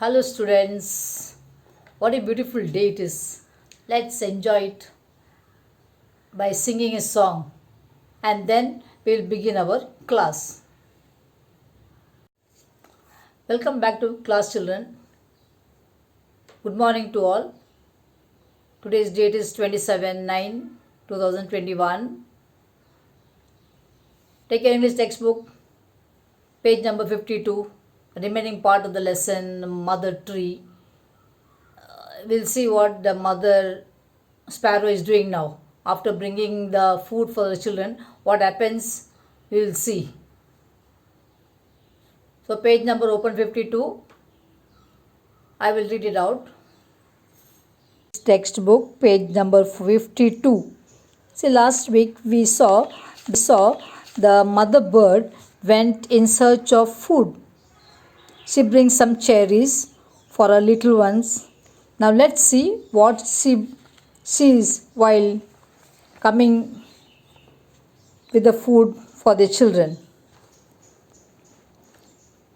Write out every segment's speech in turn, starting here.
Hello, students. What a beautiful day it is. Let's enjoy it by singing a song and then we'll begin our class. Welcome back to class, children. Good morning to all. Today's date is 27/9/2021. Take your English textbook, page number 52, remaining part of the lesson, Mother Tree. We'll see what the mother sparrow is doing now. After bringing the food for the children, what happens, we will see. So page number open 52. I will read it out. Textbook, page number 52. See, last week we saw the mother bird went in search of food. She brings some cherries for her little ones. Now let's see what she sees while coming with the food for the children.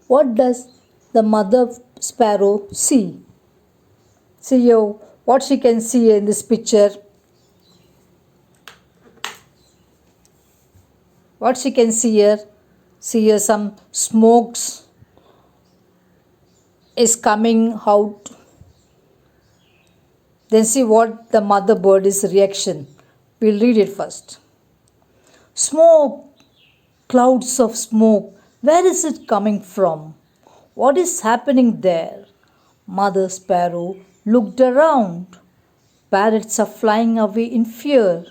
What does the mother sparrow see? See here what she can see in this picture. What she can see here some smokes is coming out. Then see what the mother bird is reaction. We'll read it first. Smoke, clouds of smoke. Where is it coming from? What is happening there? Mother sparrow looked around. Parrots are flying away in fear.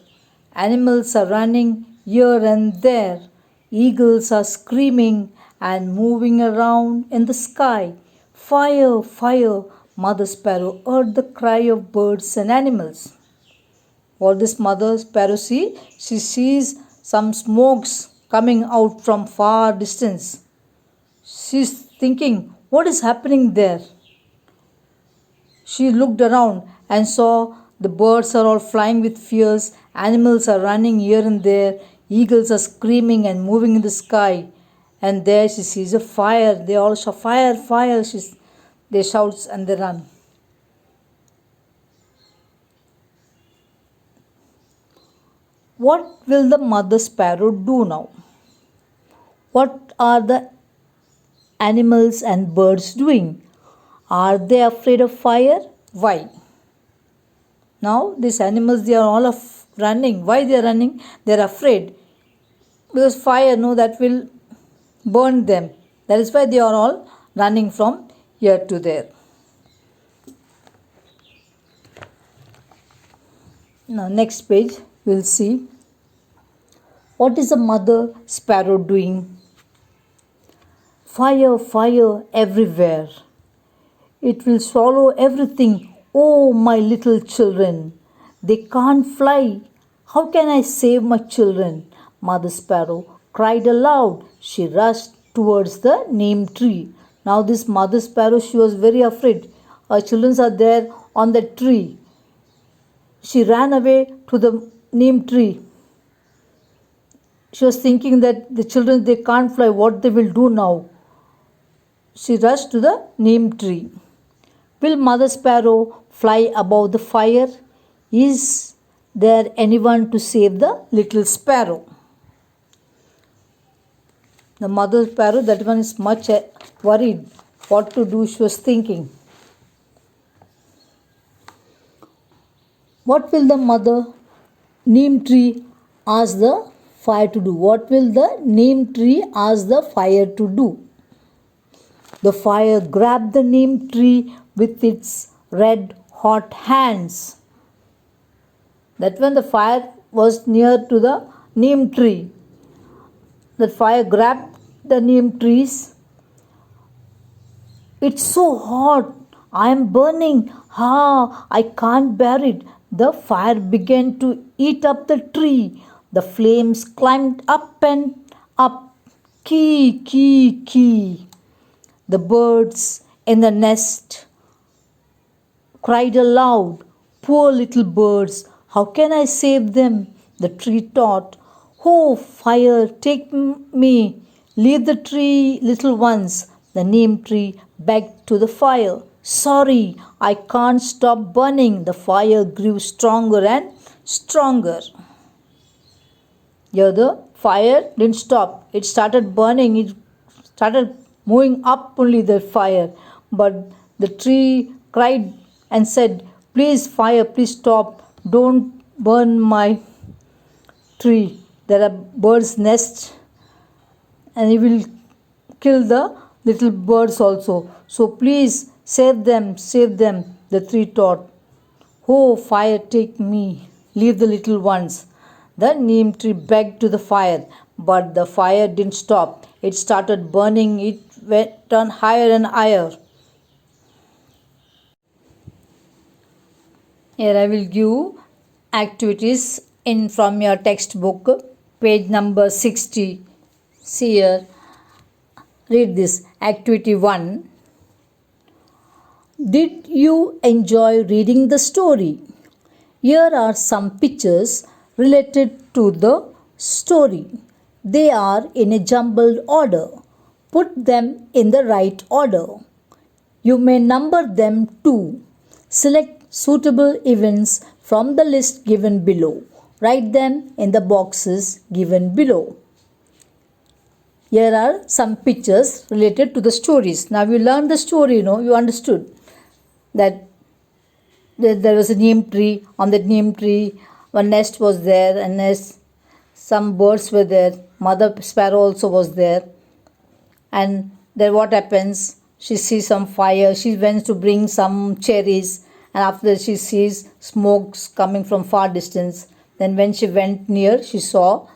Animals are running here and there. Eagles are screaming and moving around in the sky. Fire, fire. Mother sparrow heard the cry of birds and animals. What does mother sparrow see? She sees some smokes coming out from far distance. She's thinking, what is happening there? She looked around and saw the birds are all flying with fears, animals are running here and there, eagles are screaming and moving in the sky. And there she sees a fire. They all shout, fire, fire. They shout and they run. What will the mother sparrow do now? What are the animals and birds doing? Are they afraid of fire? Why? Now these animals, they are all running. Why they are running? They are afraid. Because fire, that will burn them. That is why they are all running from here to there. Now next page we'll see what is the mother sparrow doing. Fire, fire everywhere. It will swallow everything. Oh, my little children. They can't fly. How can I save my children? Mother sparrow cried aloud. She rushed towards the neem tree. Now this mother sparrow, she was very afraid. Her children are there on the tree. She ran away to the neem tree. She was thinking that the children, they can't fly. What they will do now? She rushed to the neem tree. Will mother sparrow fly above the fire? Is there anyone to save the little sparrow? The mother sparrow, that one is much worried. What to do, she was thinking. What will the mother neem tree ask the fire to do? What will the neem tree ask the fire to do? The fire grabbed the neem tree with its red hot hands. That when the fire was near to the neem tree, the fire grabbed the neem trees. It's so hot. I am burning. I can't bear it. The fire began to eat up the tree. The flames climbed up and up. Kee, kee, kee. The birds in the nest cried aloud. Poor little birds, how can I save them? The tree thought, oh, fire, take me. Leave the tree, little ones. The neem tree begged to the fire. Sorry, I can't stop burning. The fire grew stronger and stronger. Here the fire didn't stop. It started burning. It started moving up only the fire. But the tree cried and said, please fire, please stop. Don't burn my tree. There are birds' nests and it will kill the little birds also. So please save them, save them. The tree thought. Oh, fire, take me, leave the little ones. The neem tree begged to the fire, but the fire didn't stop. It started burning, it went on higher and higher. Here I will give activities in from your textbook, page number 60. See here, read this. Activity 1. Did you enjoy reading the story? Here are some pictures related to the story. They are in a jumbled order. Put them in the right order. You may number them too. Select suitable events from the list given below. Write them in the boxes given below. Here are some pictures related to the stories. Now you learned the story, you understood that there was a neem tree. On that neem tree, one nest was there, and some birds were there. Mother sparrow also was there. And then what happens? She sees some fire. She went to bring some cherries, and after that she sees smokes coming from far distance. Then when she went near, she saw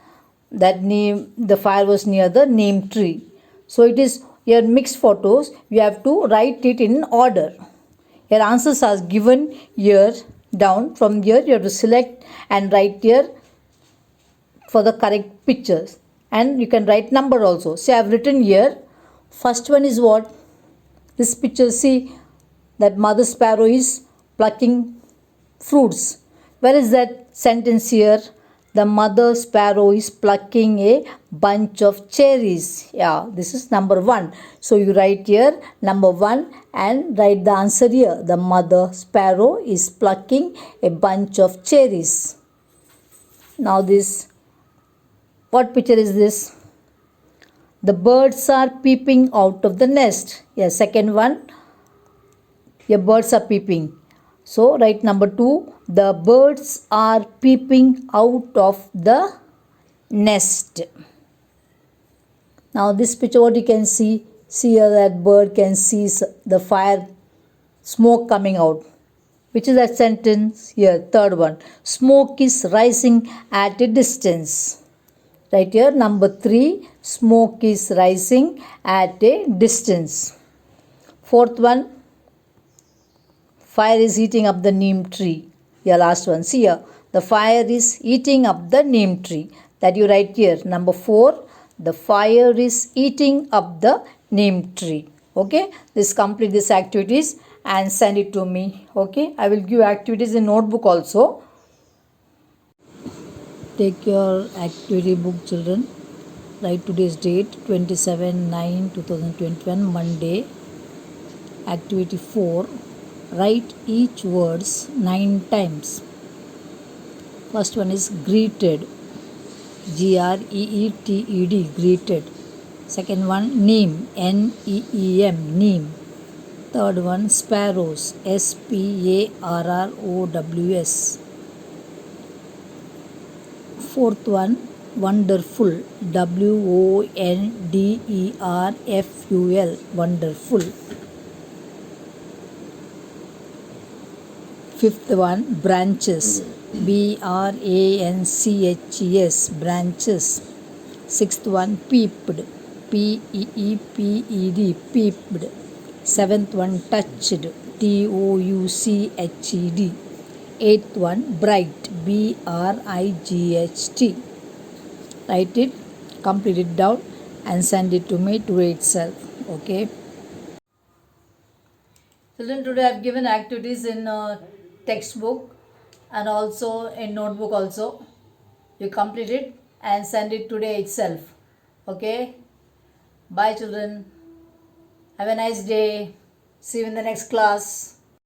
that the fire was near the neem tree. So it is your mixed photos. You have to write it in order. Your answers are given here down. From here you have to select and write here for the correct pictures. And you can write number also. See, I have written here. First one is what? This picture, see that mother sparrow is plucking fruits. Where is that sentence here? The mother sparrow is plucking a bunch of cherries. Yeah, this is number 1. So you write here number 1 and write the answer here. The mother sparrow is plucking a bunch of cherries. Now this, what picture is this? The birds are peeping out of the nest. Yeah, second one. Yeah, birds are peeping. So write number 2. The birds are peeping out of the nest. Now this picture, what you can see here that bird can see the fire smoke coming out. Which is that sentence? Here, third one. Smoke is rising at a distance. Right here, number 3. Smoke is rising at a distance. Fourth one. Fire is eating up the neem tree. Your last one. See here. The fire is eating up the neem tree. That you write here. Number 4. The fire is eating up the neem tree. Okay. This complete this activities and send it to me. Okay. I will give activities in notebook also. Take your activity book, children. Write today's date 27/9/2021 Monday. Activity 4. Write each words 9 times. First one is greeted. GREETED, greeted. Second one, neem. NEEM, neem. Third one, sparrows. SPARROWS. Fourth one, wonderful. WONDERFUL, wonderful. Fifth one, branches. BRANCHES, branches. Sixth one, peeped. PEEPED, peeped. Seventh one, touched. TOUCHED. Eighth one, bright. BRIGHT. Write it, complete it down and send it to me today itself. Okay. Children, today I have given activities in textbook and also in notebook also. You complete it and send it today itself. Okay. Bye children. Have a nice day. See you in the next class.